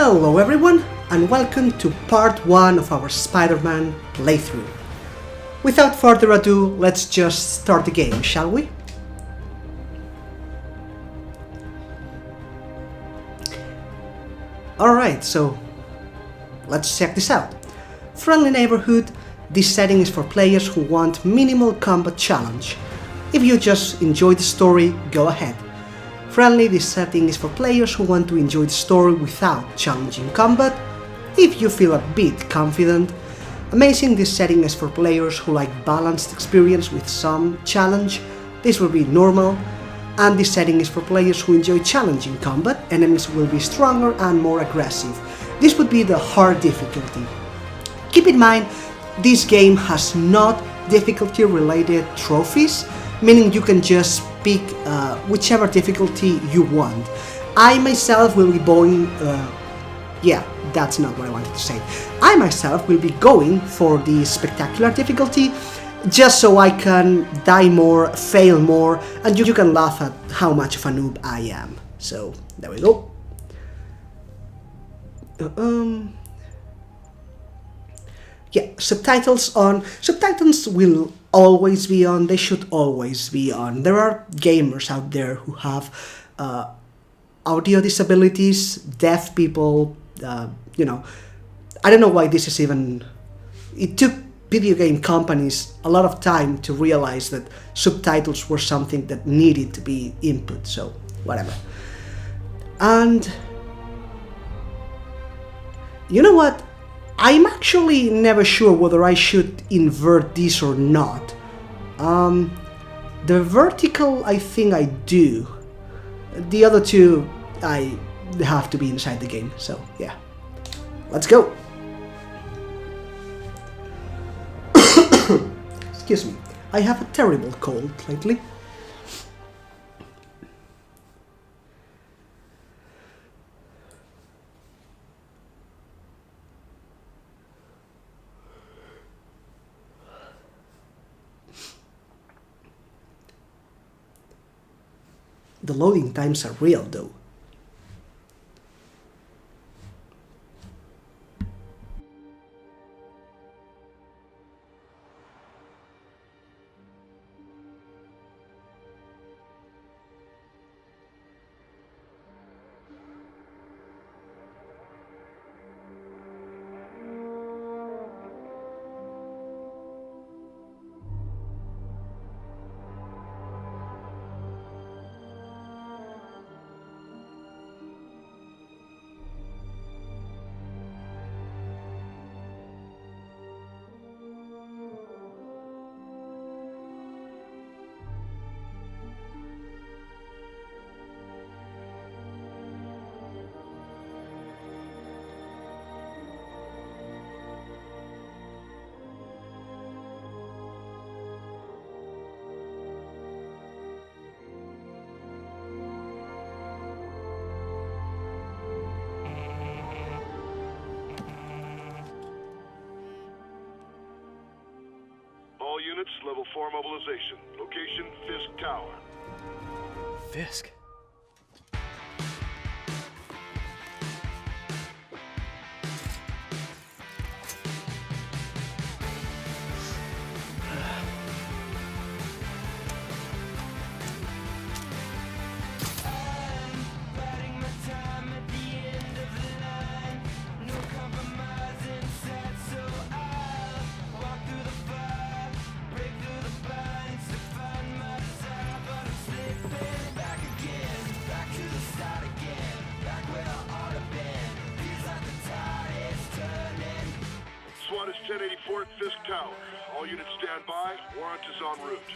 Hello everyone, and welcome to part 1 of our Spider-Man playthrough. Without further ado, let's just start the game, shall we? Alright, so let's check this out. Friendly neighborhood, this setting is for players who want minimal combat challenge. If you just enjoy the story, go ahead. Friendly, this setting is for players who want to enjoy the story without challenging combat. If you feel a bit confident. Amazing, this setting is for players who like balanced experience with some challenge. This will be normal. And this setting is for players who enjoy challenging combat. Enemies will be stronger and more aggressive. This would be the hard difficulty. Keep in mind, this game has not difficulty related trophies, meaning you can just pick whichever difficulty you want. I myself will be going, that's not what I wanted to say. I myself will be going for the spectacular difficulty, just so I can die more, fail more, and you can laugh at how much of a noob I am. So, there we go. Subtitles on. Subtitles will always be on, they should always be on. There are gamers out there who have audio disabilities, deaf people, I don't know why this is even... It took video game companies a lot of time to realize that subtitles were something that needed to be input, so whatever. And you know what? I'm actually never sure whether I should invert this or not. The vertical, I think I do. The other two, I have to be inside the game, so yeah. Let's go! Excuse me, I have a terrible cold lately. The loading times are real though. All units, level 4 mobilization. Location, Fisk Tower. Fisk? SWAT is 1084 at Fisk Tower. All units stand by. Warrant is en route.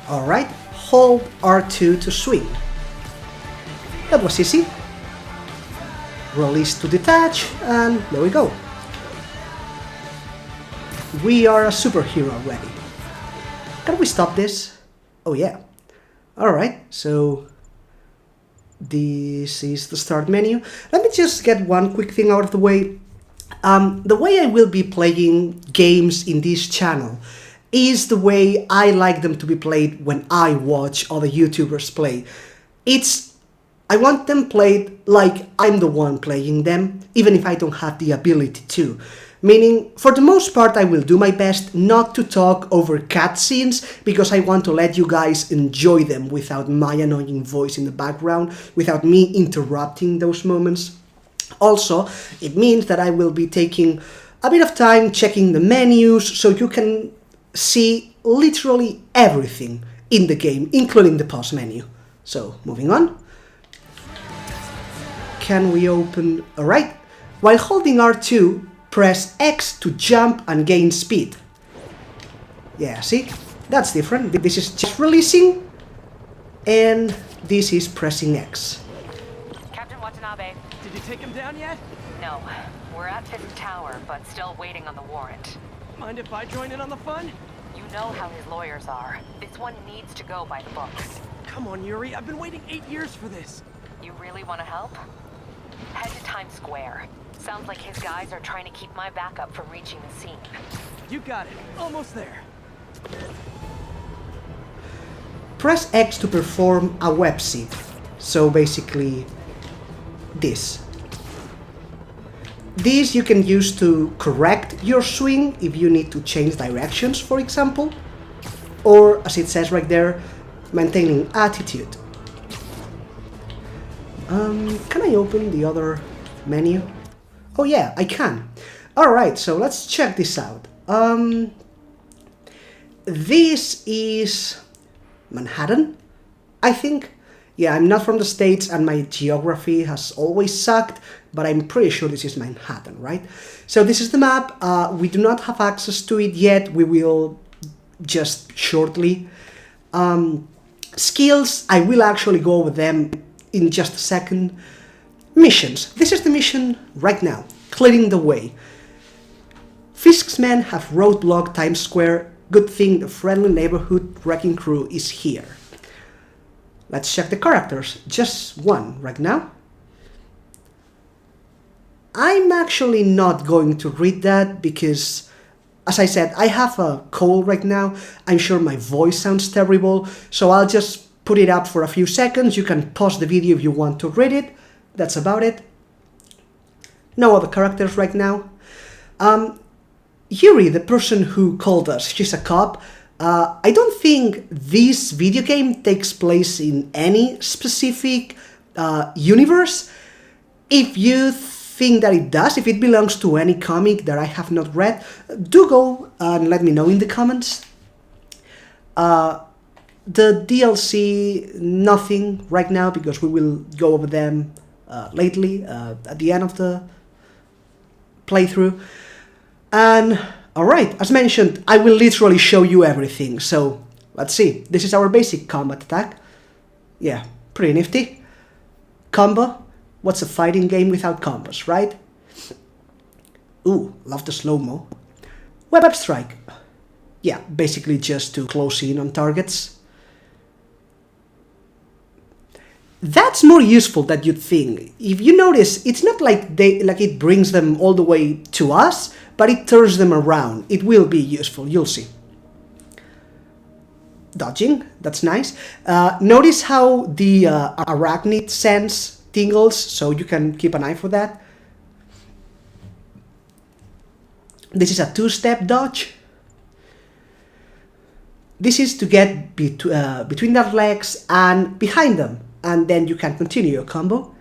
Alright, hold R2 to swing. That was easy. Release to detach, and there we go. We are a superhero already. Can we stop this? Oh yeah. Alright, so This is the start menu. Let me just get one quick thing out of the way. The way I will be playing games in this channel is the way I like them to be played when I watch other YouTubers play. I want them played like I'm the one playing them, even if I don't have the ability to. Meaning, for the most part, I will do my best not to talk over cutscenes because I want to let you guys enjoy them without my annoying voice in the background, without me interrupting those moments. Also, it means that I will be taking a bit of time checking the menus so you can see literally everything in the game, including the pause menu. So, moving on. Can we open... Alright. While holding R2, press X to jump and gain speed. Yeah, see? That's different. This is just releasing, and this is pressing X. Captain Watanabe. Did you take him down yet? No, we're at Fisk Tower, but still waiting on the warrant. Mind if I join in on the fun? You know how his lawyers are. This one needs to go by the books. Come on, Yuri. I've been waiting 8 years for this. You really want to help? Head to Times Square. Sounds like his guys are trying to keep my backup from reaching the scene. You got it. Almost there. Press X to perform a web seed. So basically, this. This you can use to correct your swing if you need to change directions, for example. Or, as it says right there, maintaining attitude. Can I open the other menu? Oh yeah, I can. Alright, so let's check this out. This is Manhattan, I think. Yeah, I'm not from the States and my geography has always sucked, but I'm pretty sure this is Manhattan, right? So this is the map. We do not have access to it yet. We will just shortly. Skills, I will actually go over them in just a second. Missions. This is the mission right now. Clearing the way. Fisk's men have roadblocked Times Square. Good thing the friendly neighborhood wrecking crew is here. Let's check the characters. Just one right now. I'm actually not going to read that because, as I said, I have a cold right now. I'm sure my voice sounds terrible, so I'll just put it up for a few seconds. You can pause the video if you want to read it. That's about it. No other characters right now. Yuri, the person who called us, she's a cop. I don't think this video game takes place in any specific universe. If you think that it does, if it belongs to any comic that I have not read, do go and let me know in the comments. The DLC, nothing right now because we will go over them lately at the end of the playthrough. And alright, as mentioned, I will literally show you everything. So let's see. This is our basic combat attack. Yeah, pretty nifty. Combo. What's a fighting game without combos, right? Ooh, love the slow-mo. Web-up strike. Yeah, basically just to close in on targets. That's more useful than you'd think. If you notice, it's not like it brings them all the way to us, but it turns them around. It will be useful, you'll see. Dodging, that's nice. Notice how the arachnid sense tingles, so you can keep an eye for that. This is a two-step dodge. This is to get between their legs and behind them, and then you can continue your combo.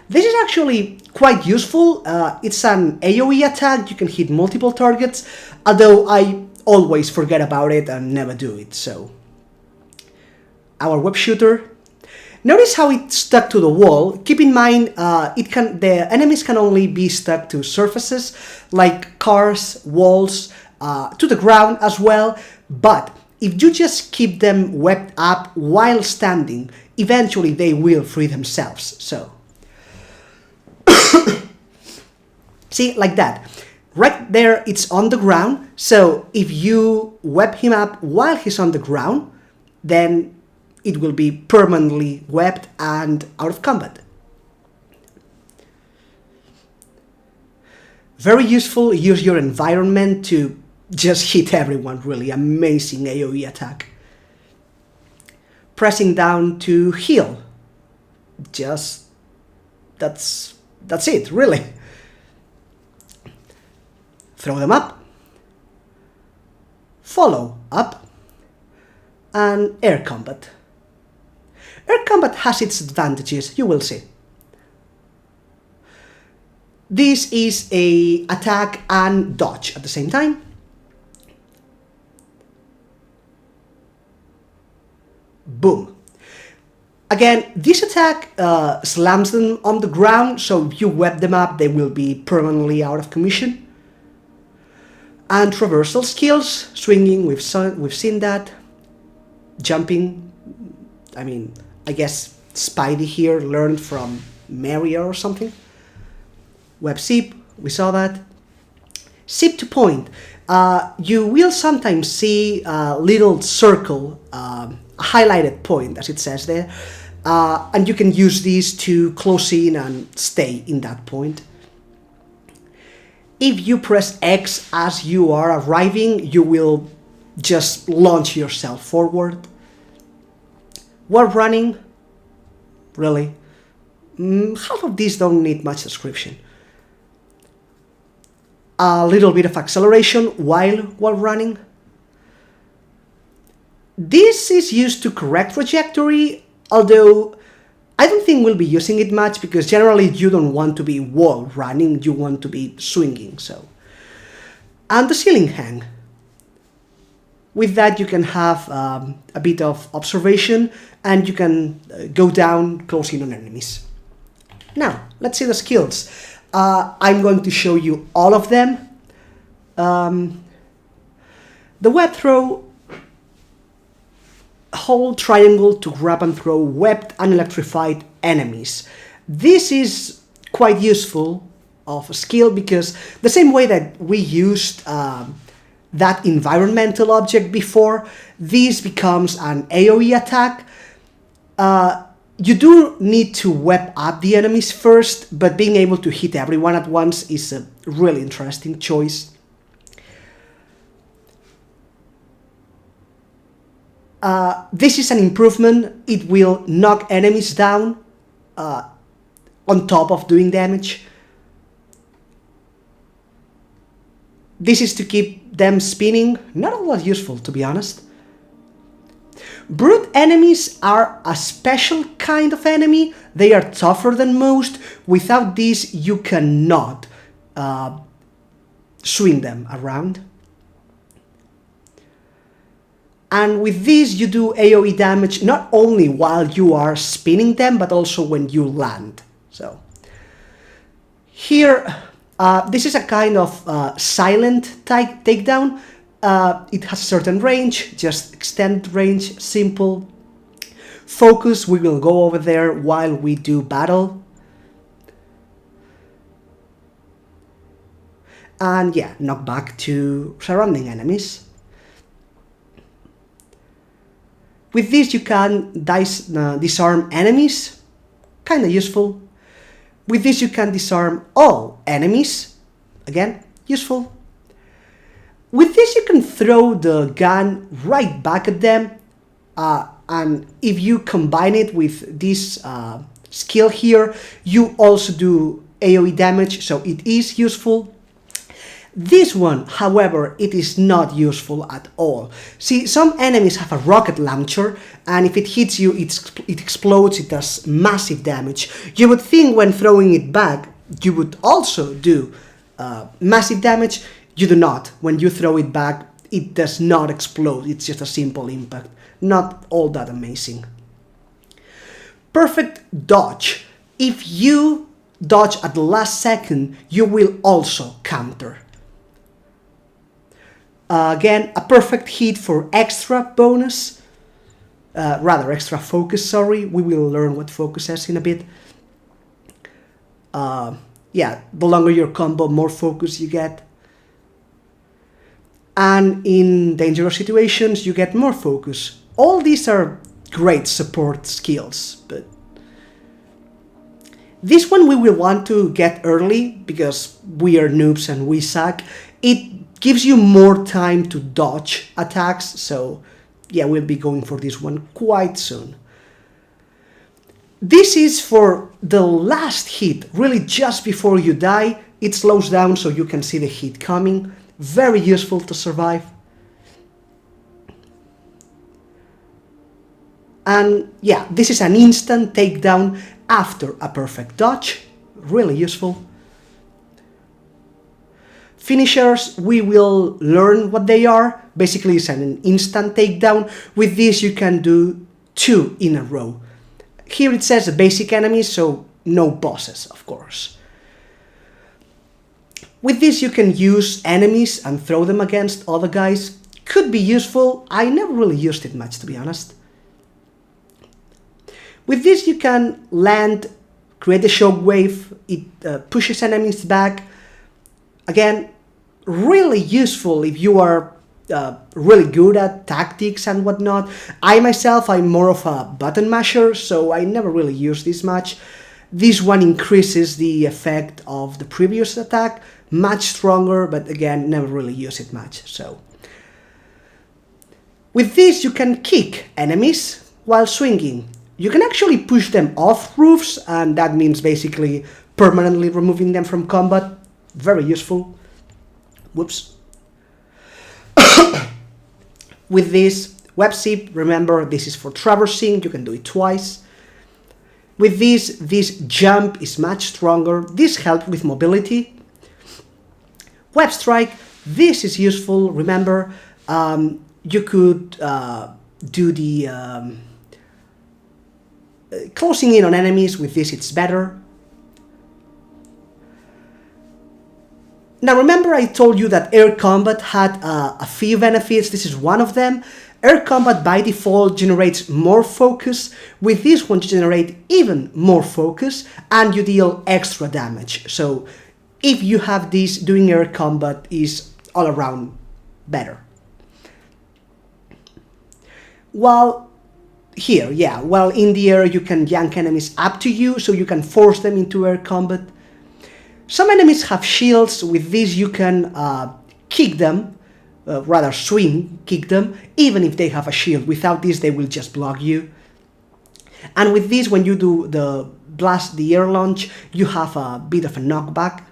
This is actually quite useful. It's an AoE attack. You can hit multiple targets, although I always forget about it and never do it, so. Our web shooter. Notice how it's stuck to the wall. Keep in mind, the enemies can only be stuck to surfaces like cars, walls, to the ground as well. But if you just keep them webbed up while standing, eventually they will free themselves. So, see, like that. Right there, it's on the ground. So if you web him up while he's on the ground, then it will be permanently webbed and out of combat. Very useful, use your environment to just hit everyone, really amazing AoE attack. Pressing down to heal, just, that's it, really. Throw them up, follow up, and air combat. Air combat has its advantages, you will see. This is a attack and dodge at the same time. Boom. Again, this attack slams them on the ground, so if you web them up, they will be permanently out of commission. And traversal skills, swinging, we've seen that. Jumping, I mean, I guess Spidey here learned from Mario or something. Web zip, we saw that. Zip to point. You will sometimes see a little circle, a highlighted point, as it says there, and you can use these to close in and stay in that point. If you press X as you are arriving, you will just launch yourself forward. While running, really, half of these don't need much description. A little bit of acceleration while running. This is used to correct trajectory, although I don't think we'll be using it much because generally you don't want to be wall running, you want to be swinging, so. And the ceiling hang. With that you can have a bit of observation and you can go down close in on enemies. Now, let's see the skills. I'm going to show you all of them. The web throw, hold triangle to grab and throw webbed and electrified enemies. This is quite useful of a skill because the same way that we used that environmental object before, this becomes an AoE attack. You do need to web up the enemies first, but being able to hit everyone at once is a really interesting choice. This is an improvement. It will knock enemies down on top of doing damage. This is to keep them spinning. Not all that useful, to be honest. Brute enemies are a special kind of enemy. They are tougher than most. Without this, you cannot swing them around. And with this, you do AoE damage not only while you are spinning them, but also when you land. So here, this is a kind of silent takedown. It has certain range, just extended range, simple. Focus, we will go over there while we do battle. And yeah, knock back to surrounding enemies. With this you can disarm enemies, kinda useful. With this you can disarm all enemies, again, useful. With this you can throw the gun right back at them, and if you combine it with this skill here, you also do AoE damage, so it is useful. This one, however, it is not useful at all. See, some enemies have a rocket launcher, and if it hits you, it explodes, it does massive damage. You would think when throwing it back, you would also do massive damage. You do not. When you throw it back, it does not explode. It's just a simple impact. Not all that amazing. Perfect dodge. If you dodge at the last second, you will also counter. Again, a perfect hit for extra bonus. Extra focus, sorry. We will learn what focus is in a bit. Yeah, the longer your combo, more focus you get. And in dangerous situations, you get more focus. All these are great support skills, but this one we will want to get early because we are noobs and we suck. It gives you more time to dodge attacks, so yeah, we'll be going for this one quite soon. This is for the last hit, really just before you die. It slows down so you can see the hit coming. Very useful to survive. And yeah, this is an instant takedown after a perfect dodge. Really useful. Finishers, we will learn what they are. Basically, it's an instant takedown. With this, you can do 2 in a row. Here it says basic enemies, so no bosses, of course. With this, you can use enemies and throw them against other guys. Could be useful. I never really used it much, to be honest. With this, you can land, create a shockwave. It pushes enemies back. Again, really useful if you are really good at tactics and whatnot. I myself, I'm more of a button masher, so I never really use this much. This one increases the effect of the previous attack, much stronger, but again, never really use it much. So, with this, you can kick enemies while swinging. You can actually push them off roofs, and that means basically permanently removing them from combat. Very useful. Whoops. With this web zip, remember this is for traversing, you can do it twice. With this jump is much stronger. This helps with mobility. Web strike, this is useful. Remember, you could do the closing in on enemies. With this, it's better. Now remember I told you that air combat had a few benefits. This is one of them. Air combat by default generates more focus. With this one you generate even more focus and you deal extra damage. So if you have this, doing air combat is all around better. While here, yeah, while in the air you can yank enemies up to you, so you can force them into air combat. Some enemies have shields. With this you can kick them, rather swing, kick them, even if they have a shield. Without this they will just block you. And with this, when you do the blast, the air launch, you have a bit of a knockback.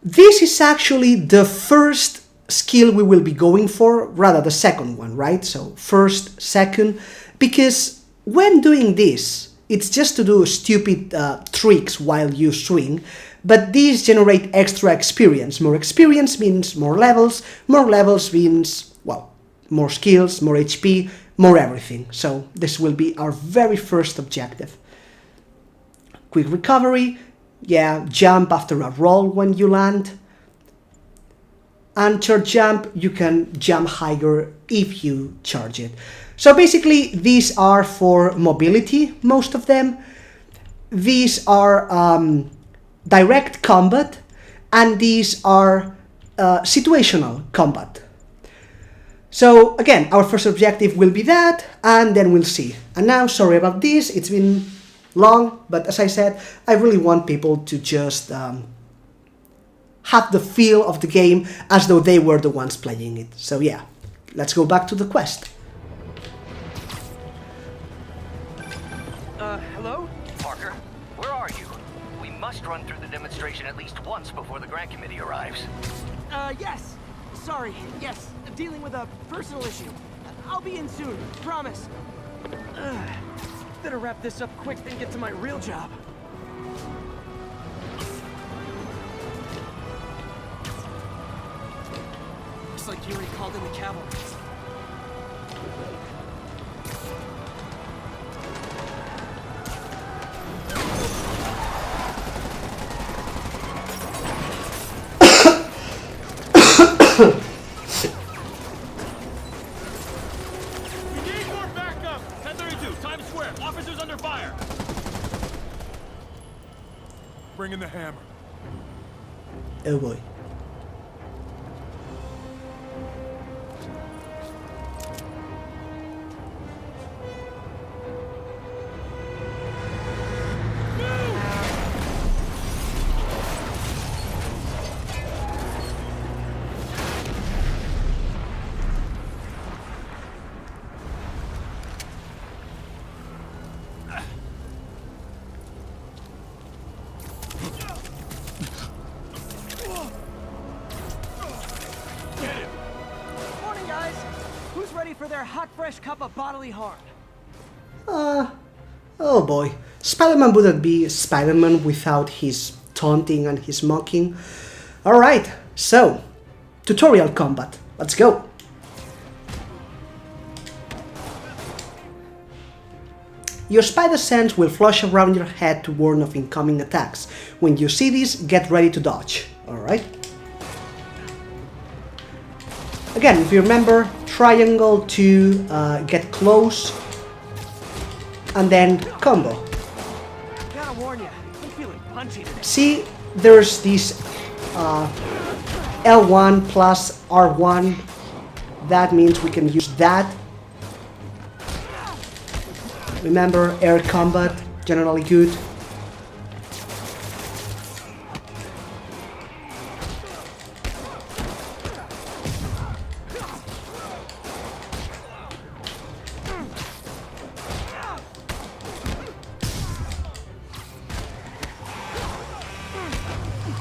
This is actually the first skill we will be going for, rather the second one, right? So first, second, because when doing this, it's just to do stupid tricks while you swing, but these generate extra experience. More experience means more levels means, well, more skills, more HP, more everything. So this will be our very first objective. Quick recovery, yeah, jump after a roll when you land. And charge jump, you can jump higher if you charge it. So basically, these are for mobility, most of them. These are direct combat, and these are situational combat. So again, our first objective will be that, and then we'll see. And now, sorry about this, it's been long, but as I said, I really want people to just have the feel of the game as though they were the ones playing it. So yeah, let's go back to the quest. Hello? Parker, where are you? We must run through the demonstration at least once before the grant committee arrives. Yes. Sorry, yes. Dealing with a personal issue. I'll be in soon, promise. Better wrap this up quick than get to my real job. Looks like Yuri called in the cavalry. We need more backup! 1032, Times Square. Officers under fire. Bring in the hammer. Oh boy. a hot, fresh cup of bodily harm. Oh boy. Spider-Man wouldn't be Spider-Man without his taunting and his mocking. Alright, so, tutorial combat. Let's go. Your spider sense will flash around your head to warn of incoming attacks. When you see this, get ready to dodge. Alright? Again, if you remember, triangle to get close, and then combo. Gotta warn you, I'm feeling punchy today. See, there's this L1 plus R1. That means we can use that. Remember, air combat, generally good.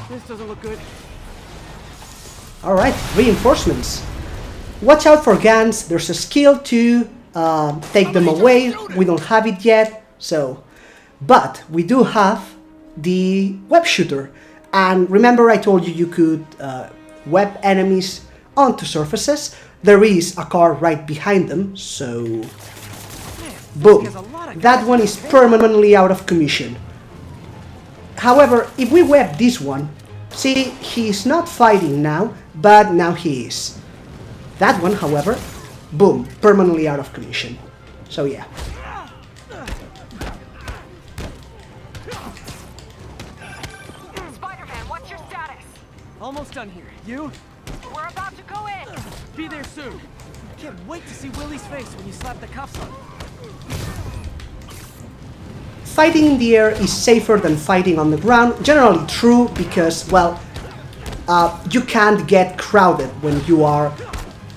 This doesn't look good. Alright, reinforcements. Watch out for guns, there's a skill to take them away. We don't have it yet, so... But we do have the web shooter. And remember I told you you could web enemies onto surfaces. There is a car right behind them, so... Boom. That one is permanently out of commission. However, if we web this one, see, he's not fighting now, but now he is. That one, however, boom, permanently out of commission. So yeah. Spider-Man, what's your status? Almost done here. You? We're about to go in. Be there soon. Can't wait to see Willie's face when you slap the cuffs on. Fighting in the air is safer than fighting on the ground. Generally true, because, well, you can't get crowded when you are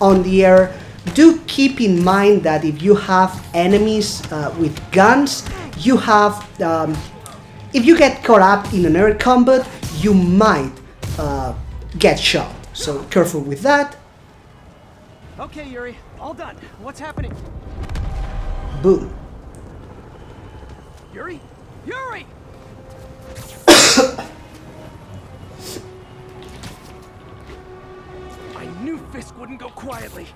on the air. Do keep in mind that if you have enemies with guns, you have... if you get caught up in an air combat, you might get shot. So careful with that. Okay, Yuri, all done. What's happening? Boom. Yuri? Yuri! I knew Fisk wouldn't go quietly.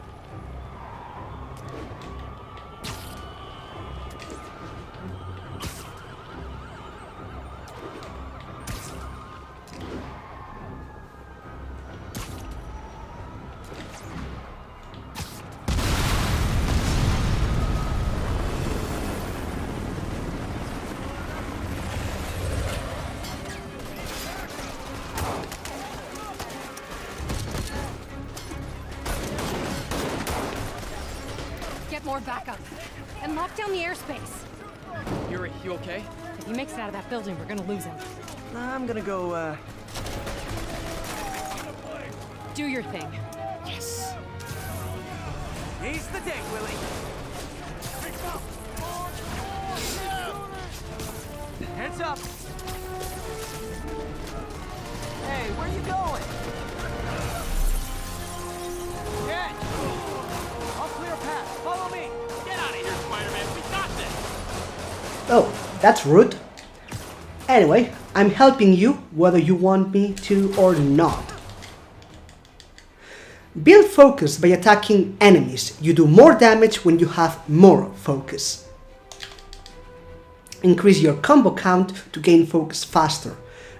Get more backup. And lock down the airspace. Yuri, you okay? If he makes it out of that building, we're gonna lose him. I'm gonna go, Do your thing. Yes! Seize the day, Willie! Heads up! Hey, where you going? Get! I'll clear a path. Follow me! Get out of here, Spider-Man. We got this. Oh, that's rude. Anyway, I'm helping you whether you want me to or not. Build focus by attacking enemies. You do more damage when you have more focus. Increase your combo count to gain focus faster.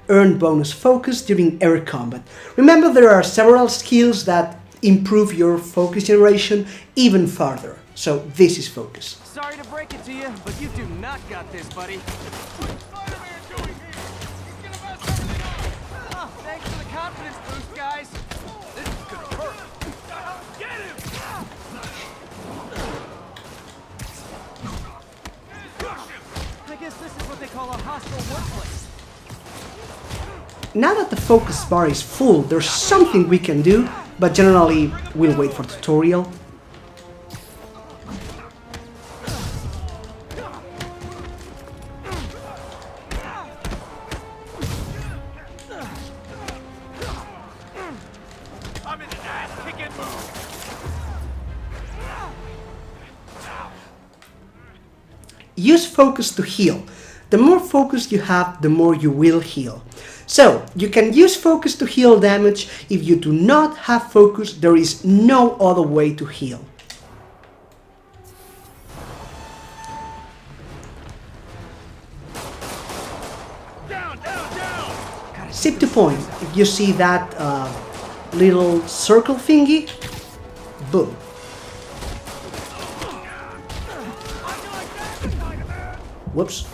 Earn bonus focus during air combat. Remember, there are several skills that improve your focus generation even further. So this is focus. Sorry to break it to you, but you do not got this, buddy. What's Spider-Man doing here? He's gonna mess everything up. Oh, thanks for the confidence boost, guys. This is gonna hurt. Get him! I guess this is what they call a hostile workplace. Now that the focus bar is full, there's something we can do, but generally we'll wait for tutorial. I'm in an ass-kicking mood. use focus to heal. The more focus you have, the more you will heal. So, you can use focus to heal damage. If you do not have focus, there is no other way to heal. Zip to point. If you see that little circle thingy, boom. Whoops.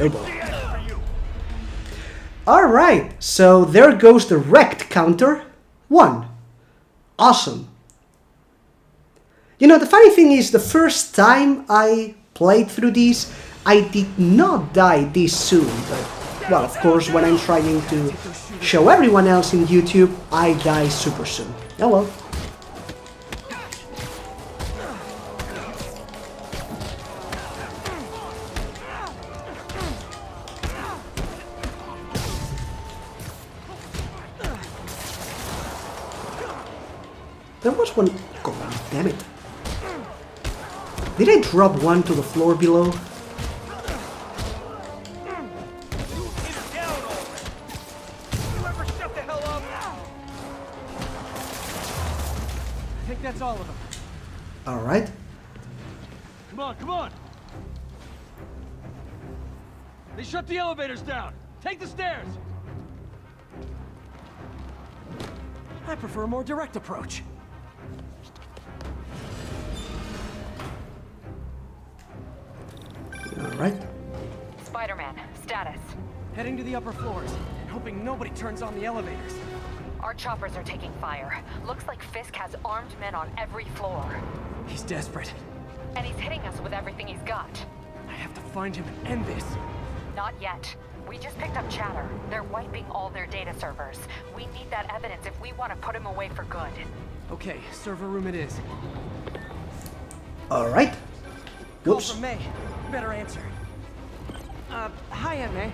Oh boy. Alright, so there goes the Rekt Counter. 1. Awesome. You know, the funny thing is, the first time I played through this, I did not die this soon. But, well, of course, when I'm trying to show everyone else in YouTube, I die super soon. Oh well. There was one... God damn it. Did I drop one to the floor below? I think that's all of them. Alright. Come on, come on! They shut the elevators down! Take the stairs! I prefer a more direct approach. Alright. Spider-Man, status. Heading to the upper floors, and hoping nobody turns on the elevators. Our choppers are taking fire. Looks like Fisk has armed men on every floor. He's desperate. And he's hitting us with everything he's got. I have to find him and end this. Not yet. We just picked up chatter. They're wiping all their data servers. We need that evidence if we want to put him away for good. Okay, server room it is. Alright. Call Whoops. from May. Better answer. Hi, Aunt May.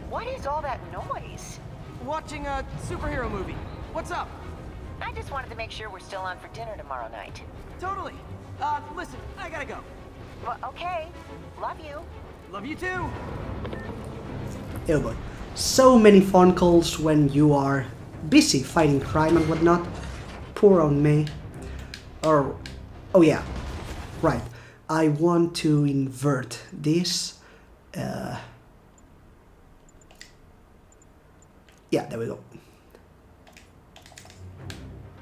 What is all that noise? Watching a superhero movie. What's up? I just wanted to make sure we're still on for dinner tomorrow night. Totally. Listen, I gotta go. Well, okay. Love you. Love you too. Oh boy. So many phone calls when you are busy fighting crime and whatnot. Poor on me. Or... oh yeah. Right. I want to invert this. Yeah, there we go.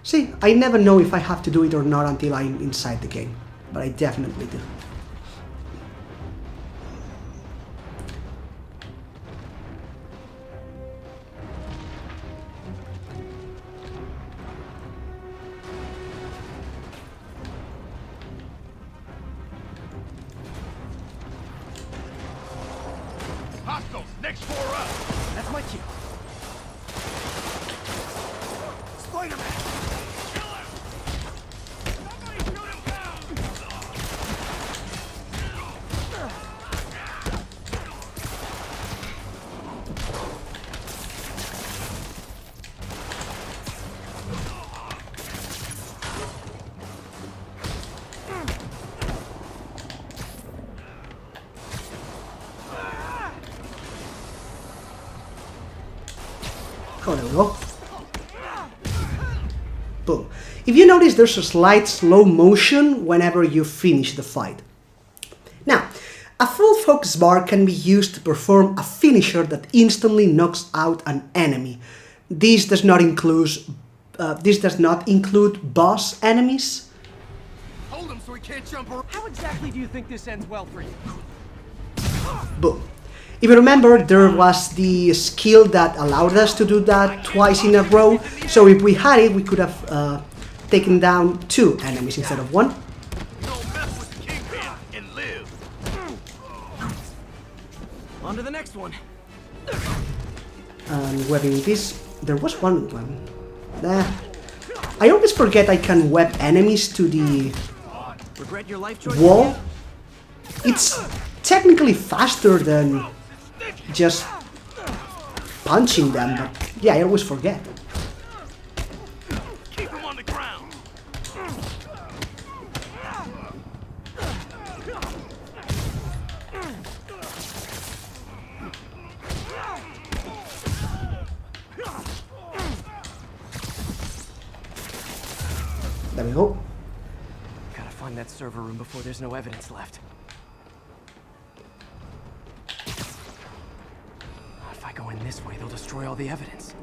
See, I never know if I have to do it or not until I'm inside the game. But I definitely do. Hostiles, next floor up! That's my cue. Spider-Man! Kill him! Somebody shoot him down! Oh, there we go. Boom. If you notice, there's a slight slow motion whenever you finish the fight. Now, a full focus bar can be used to perform a finisher that instantly knocks out an enemy. This does not include boss enemies. Hold him so he can't jump around. How exactly do you think this ends well for you? Boom. If you remember, there was the skill that allowed us to do that twice in a row. So if we had it, we could have taken down 2 enemies instead of 1. You don't mess with the Kingpin and live. On to the next one. And webbing this, there was one. I always forget I can web enemies to the Regret your life choice? wall. It's technically faster than just punching them, but yeah, I always forget. Keep him on the ground. There we go. Gotta find that server room before there's no evidence left. If I go in this way, they'll destroy all the evidence.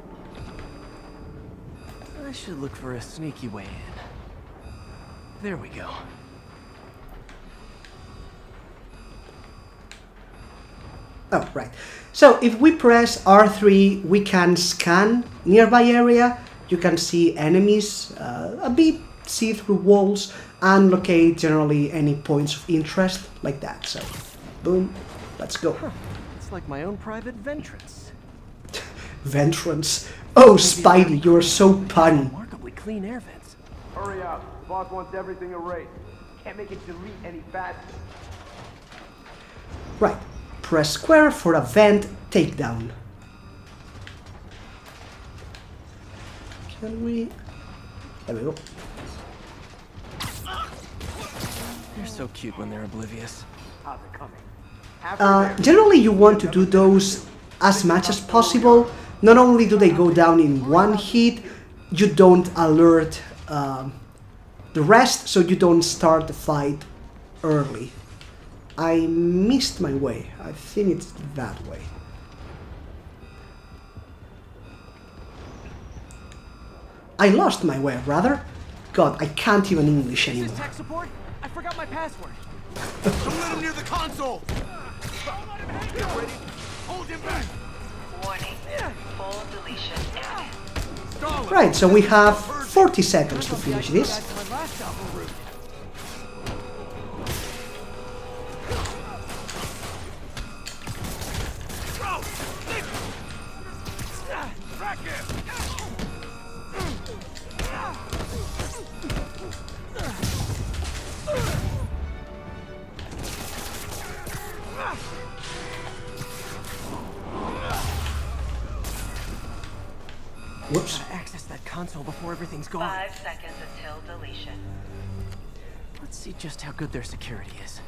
I should look for a sneaky way in. There we go. Oh, right. So if we press R3, we can scan nearby area. You can see enemies, a bit see through walls, and locate generally any points of interest like that. So, boom, let's go. It's like my own private ventrance. Ventrance. Oh, Spidey, you're so punny. Remarkably clean air vents. Hurry up. Boss wants everything erased. Can't make it delete any faster. Right. Press square for a vent takedown. Can we... There we go. They're so cute when they're oblivious. How's it coming? Generally, you want to do those as much as possible. Not only do they go down in one hit, you don't alert the rest, so you don't start the fight early. I missed my way. I think it's that way. I lost my way, rather. God, I can't even English Is anymore. this tech support? I forgot my password. Don't let him near the console. Get ready. Hold him back. Warning. Full deletion imminent. Right, so we have 40 seconds to finish this. That's my last album route. Track him. Whoops. Gotta access that console before everything's gone. 5 seconds until deletion. Let's see just how good their security is.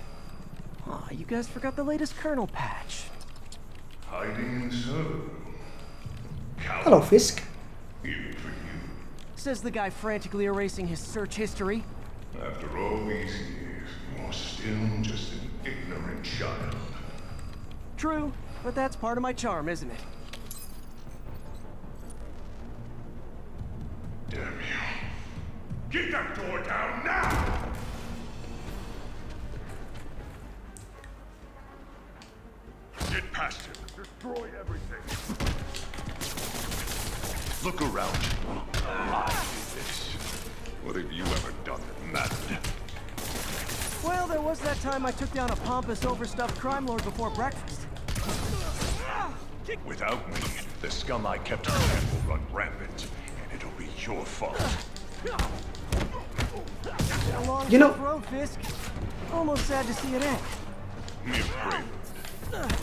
Aw, you guys forgot the latest kernel patch. Hiding in the server. Hello, Fisk. Even for you. Says the guy frantically erasing his search history. After all these years, you're still just an ignorant child. True, but that's part of my charm, isn't it? Damn you. Get that door down now! Get past him. Destroy everything. Look around you. I did this. What have you ever done that mattered? Well, there was that time I took down a pompous, overstuffed crime lord before breakfast. Without me, the scum I kept on hand will run rampant, and it'll be your fault. A long You know- tough road, Fisk. Almost sad to see it end. Mere prelude.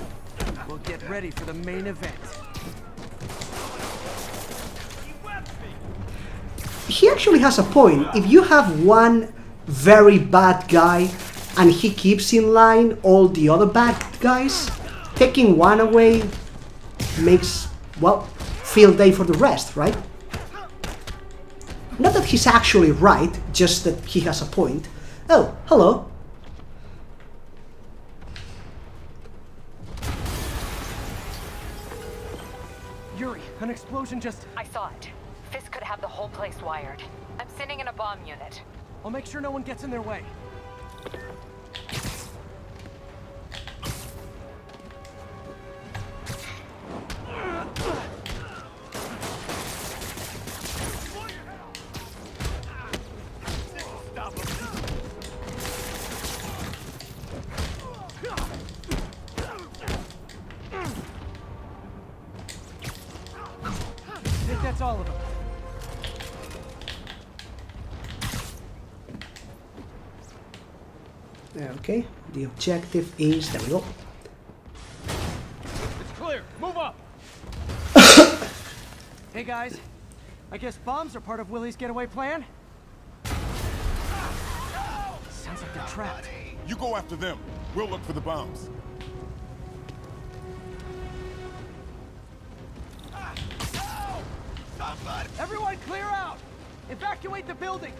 We'll get ready for the main event. He actually has a point. If you have one very bad guy and he keeps in line all the other bad guys, taking one away makes, well, field day for the rest, right? Not that he's actually right, just that he has a point. Oh, hello. Yuri, an explosion just... I saw it. Fisk could have the whole place wired. I'm sending in a bomb unit. I'll make sure no one gets in their way. I think that's all of them. Okay, the objective is, there we go. It's clear. Move up. Hey guys, I guess bombs are part of Willie's getaway plan? Sounds like they're trapped. You go after them. We'll look for the bombs. Everyone clear out! Evacuate the building!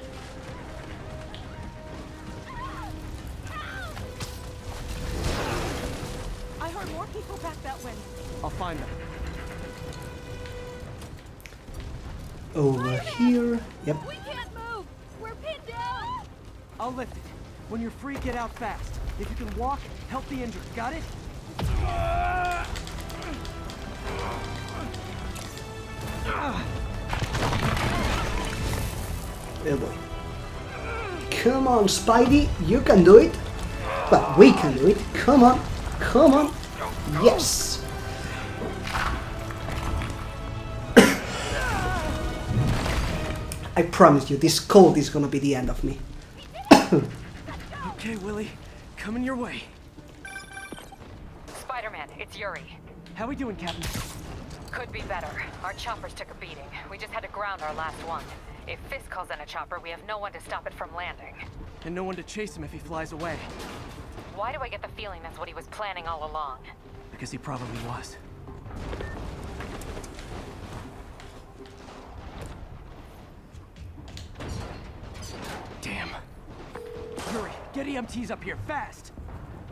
I heard more people back that way. I'll find them. Over here. Yep. We can't move! We're pinned down! I'll lift it. When you're free, get out fast. If you can walk, help the injured. Got it? Oh boy. Come on, Spidey. You can do it. Well, we can do it. Come on. Come on. Yes. I promise you, this cold is gonna be the end of me. Okay, Willie. Coming your way. Spider-Man, it's Yuri. How we doing, Captain? Could be better. Our choppers took a beating. We just had to ground our last one. If Fisk calls in a chopper, we have no one to stop it from landing. And no one to chase him if he flies away. Why do I get the feeling that's what he was planning all along? Because he probably was. Damn. Yuri, get EMTs up here, fast!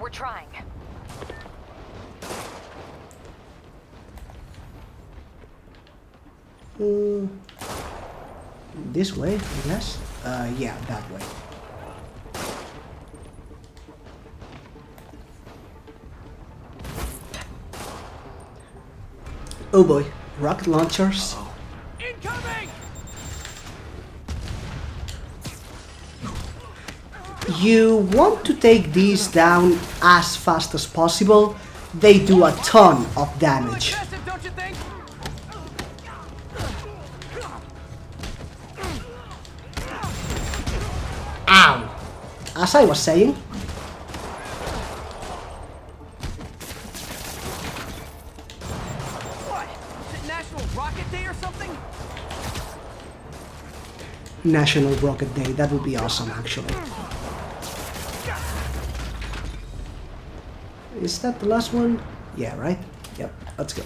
We're trying. This way, I guess. Yeah, that way. Oh boy, rocket launchers. Incoming! You want to take these down as fast as possible. They do a ton of damage. Excessive, don't you think? Ow! As I was saying. What? Is it National Rocket Day or something? National Rocket Day, that would be awesome actually. Is that the last one? Yeah, right? Yep, let's go.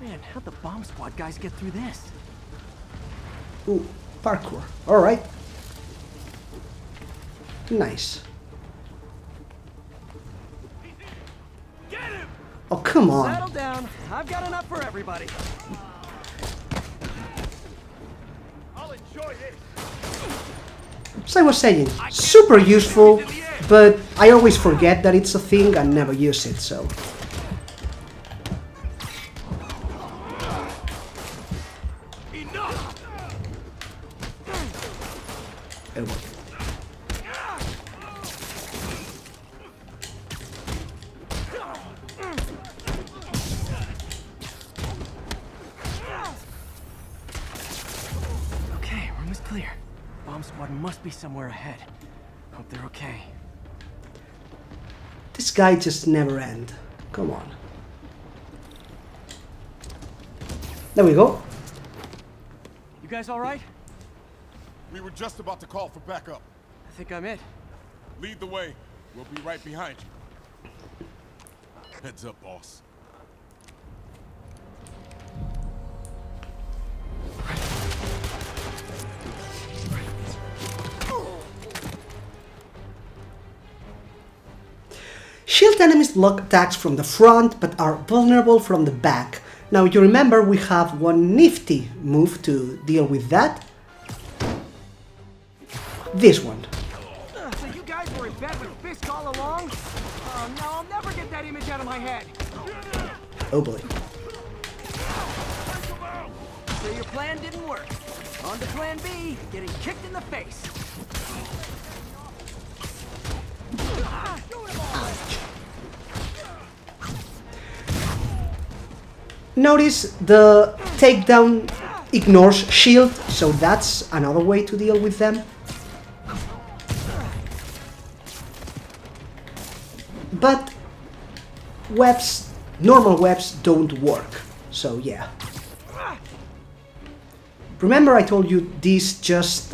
Man, how'd the bomb squad guys get through this? Ooh, parkour. Alright. Nice. Get him! Oh, come on. Settle down. I've got enough for everybody. I'll enjoy this. As I was saying, super useful, but I always forget that it's a thing and never use it, so. Enough! Oh, well. Okay, room is clear. Bomb squad must be somewhere ahead. Hope they're okay. This guy just never end. Come on. There we go. You guys all right? We were just about to call for backup. I think I'm it. Lead the way. We'll be right behind you. Heads up, boss. Shield enemies block attacks from the front, but are vulnerable from the back. Now you remember we have one nifty move to deal with that. This one. So you guys were in bed with Fisk all along? Oh no, I'll never get that image out of my head. Oh boy. So your plan didn't work. On to plan B, getting kicked in the face. Notice the takedown ignores shield, so that's another way to deal with them. But webs normal webs don't work. So yeah. Remember I told you these just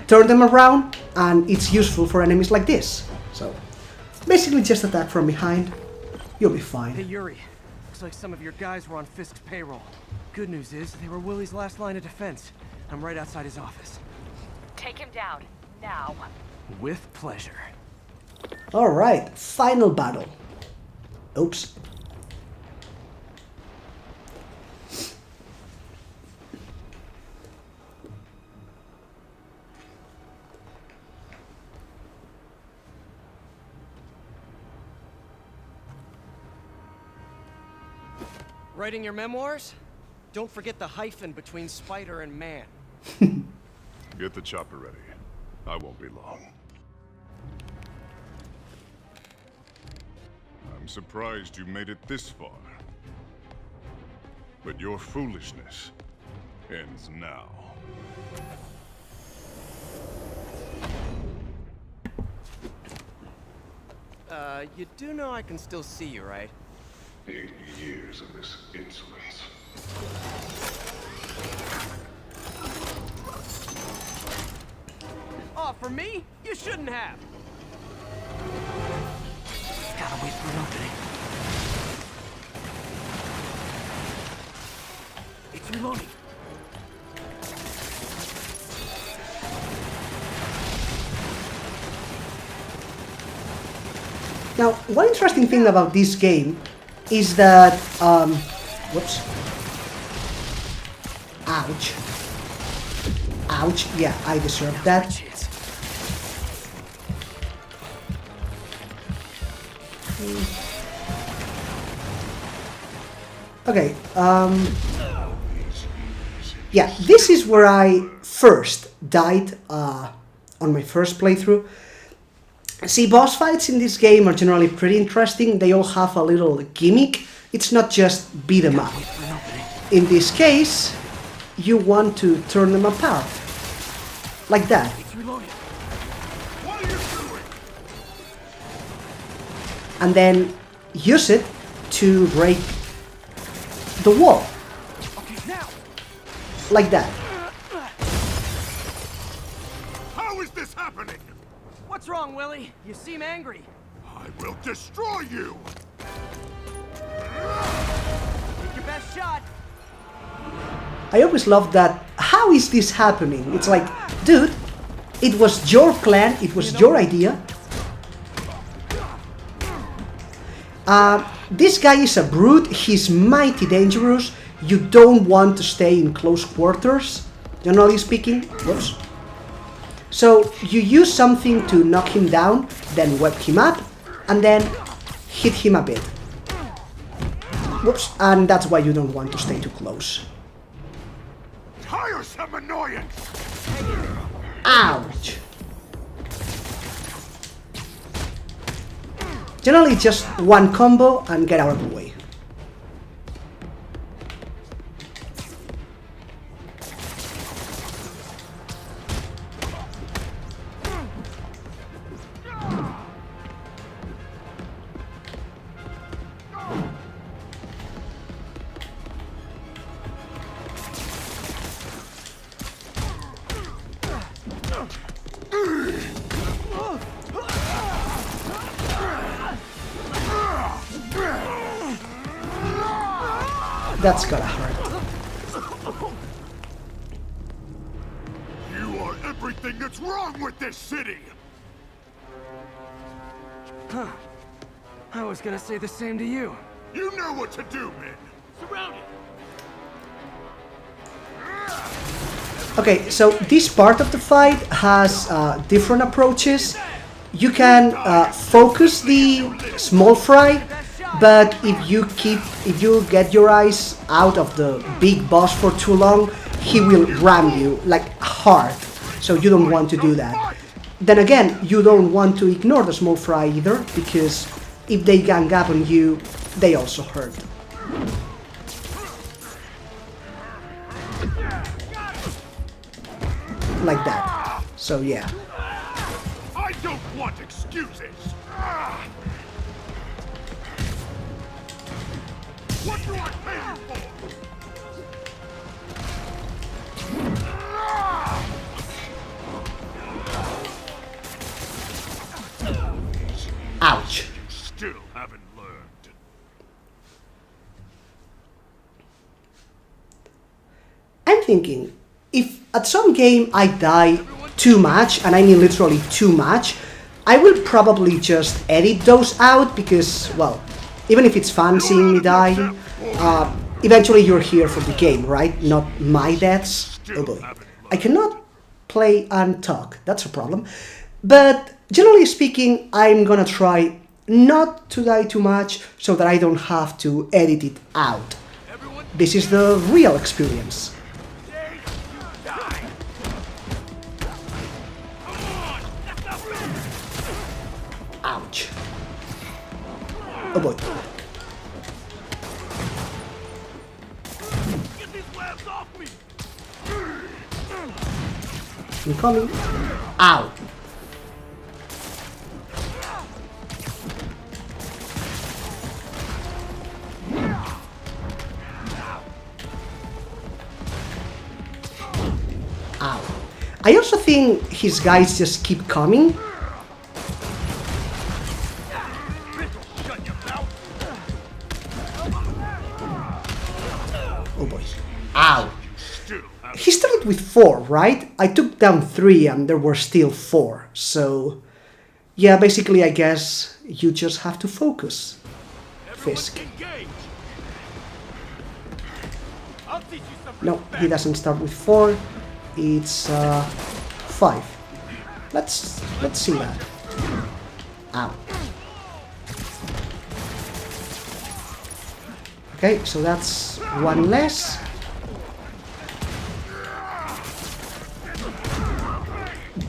turn them around and it's useful for enemies like this. So basically just attack from behind. You'll be fine. Hey Yuri, looks like some of your guys were on Fisk's payroll. Good news is they were Willie's last line of defense. I'm right outside his office. Take him down, now. With pleasure. Alright, final battle. Oops. Writing your memoirs? Don't forget the hyphen between spider and man. Get the chopper ready. I won't be long. I'm surprised you made it this far. But your foolishness ends now. You do know I can still see you, right? 80 years of this insolence. Oh, for me? You shouldn't have. Gotta wait for an opening. It's reloading. Now, one interesting thing about this game is that, whoops. Ouch. Ouch, yeah, I deserve that. Okay, yeah, this is where I first died on my first playthrough. See, boss fights in this game are generally pretty interesting. They all have a little gimmick. It's not just beat 'em up. In this case, you want to turn them apart. Like that. And then use it to break the wall. Like that. How is this happening? What's wrong, Willie? You seem angry. I will destroy you! Take your best shot. I always love that. How is this happening? It's like, dude, it was your plan, it was your idea. This guy is a brute, he's mighty dangerous. You don't want to stay in close quarters, generally speaking. Whoops. So you use something to knock him down, then web him up, and then hit him a bit. Whoops, and that's why you don't want to stay too close. Tiresome annoyance! Ouch! Generally just one combo and get out of the way. That's gotta hurt. You are everything that's wrong with this city! Huh. I was gonna say the same to you. You know what to do, men! Surround it! Okay, so this part of the fight has different approaches. You can focus the small fry, but if you get your eyes out of the big boss for too long, he will ram you like hard. So you don't want to do that. Then again, you don't want to ignore the small fry either, because if they gang up on you, they also hurt. Like that. So yeah. I don't want excuses! What do I pay you for? Ouch. You still haven't learned. I'm thinking, if at some game I die too much, and I mean literally too much, I will probably just edit those out because, well, even if it's fun seeing me die, eventually you're here for the game, right? Not my deaths. Oh boy. I cannot play and talk, that's a problem. But generally speaking, I'm gonna try not to die too much so that I don't have to edit it out. This is the real experience. Ouch. Oh boy. Get these labs off me! I'm coming. Ow. Ow. I also think his guys just keep coming. Oh boy. Ow. He started with 4, right? I took down 3 and there were still 4. So, yeah, basically I guess you just have to focus. Fisk. No, he doesn't start with 4. It's 5. Let's see that. Ow. Okay, so that's 1 less.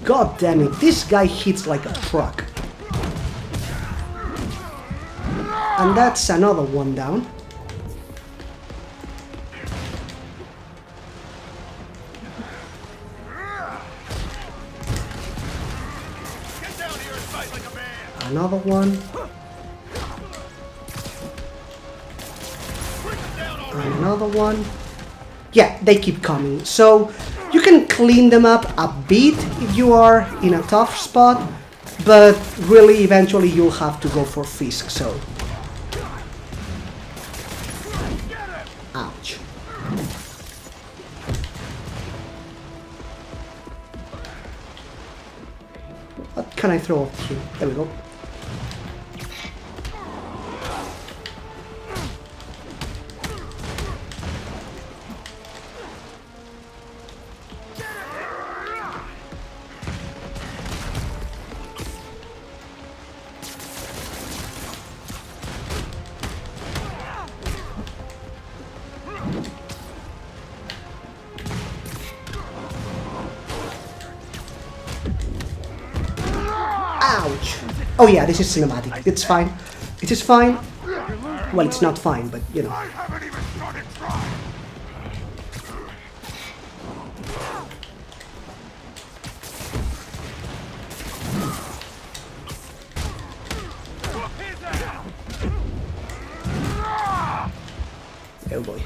God damn it, this guy hits like a truck. And that's another 1 down. Another 1. And another 1. Yeah, they keep coming. So you can clean them up a bit if you are in a tough spot, but really eventually you'll have to go for Fisk, so. Ouch. What can I throw at you? There we go. Ouch! Oh yeah, this is cinematic. It's fine. It is fine. Well, it's not fine, but you know. I haven't even started trying! Oh boy.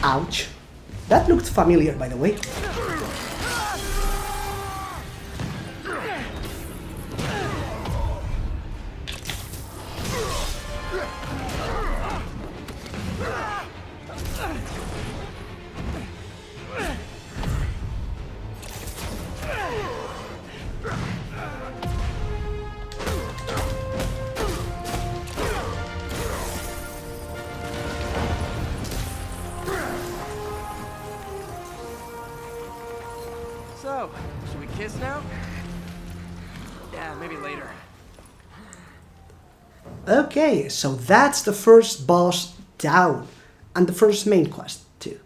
Ouch. That looked familiar, by the way. So, should we kiss now? Yeah, maybe later. Okay, so that's the first boss down, and the first main quest too.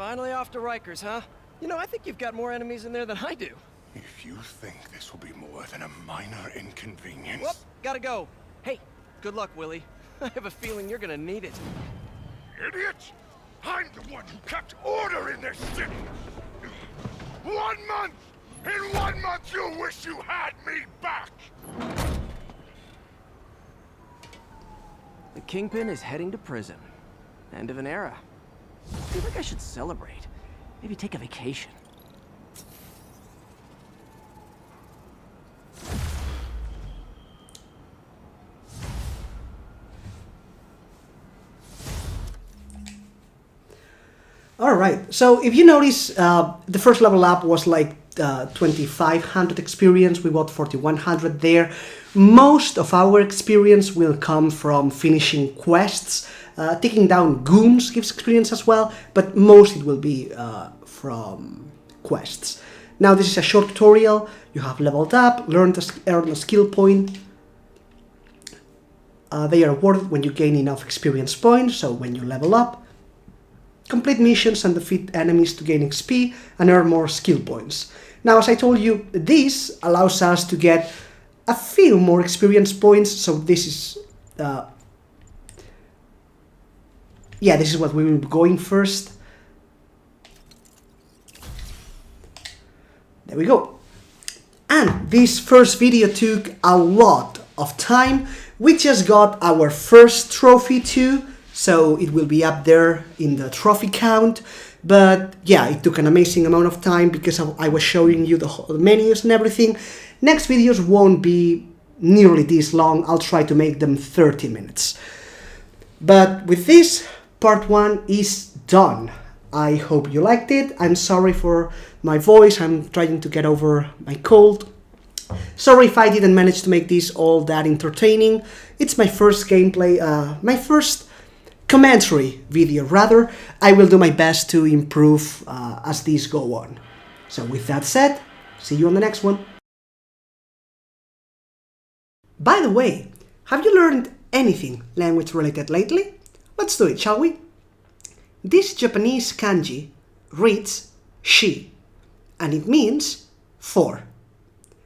Finally off to Rikers, huh? You know, I think you've got more enemies in there than I do. If you think this will be more than a minor inconvenience... Whoop, gotta go. Hey, good luck, Willie. I have a feeling you're gonna need it. Idiot! I'm the one who kept order in this city! 1 month! In 1 month you'll wish you had me back! The Kingpin is heading to prison. End of an era. I feel like I should celebrate. Maybe take a vacation. Alright, so if you notice, the first level up was like 2500 experience, we got 4100 there. Most of our experience will come from finishing quests. Taking down goons gives experience as well, but most it will be from quests. Now this is a short tutorial. You have leveled up, earned a skill point. They are awarded when you gain enough experience points, so when you level up. Complete missions and defeat enemies to gain XP and earn more skill points. Now, as I told you, this allows us to get a few more experience points, so this is... yeah, this is what we will be going first. There we go. And this first video took a lot of time. We just got our first trophy too, so it will be up there in the trophy count. But yeah, it took an amazing amount of time because I was showing you the menus and everything. Next videos won't be nearly this long. I'll try to make them 30 minutes. But with this, part 1 is done. I hope you liked it. I'm sorry for my voice. I'm trying to get over my cold. Sorry if I didn't manage to make this all that entertaining. It's my first gameplay, my first commentary video rather. I will do my best to improve as these go on. So with that said, see you on the next one. By the way, have you learned anything language related lately? Let's do it, shall we? This Japanese kanji reads shi, and it means 4.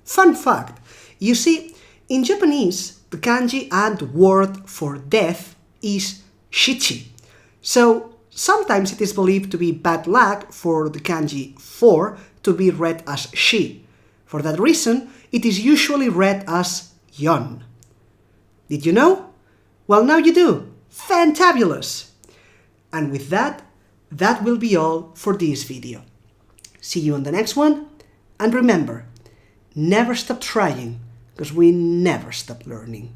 Fun fact, you see, in Japanese, the kanji and word for death is shichi. So sometimes it is believed to be bad luck for the kanji 4 to be read as shi. For that reason, it is usually read as yon. Did you know? Well, now you do. Fantabulous! And with that, that will be all for this video. See you on the next one, and remember, never stop trying, because we never stop learning.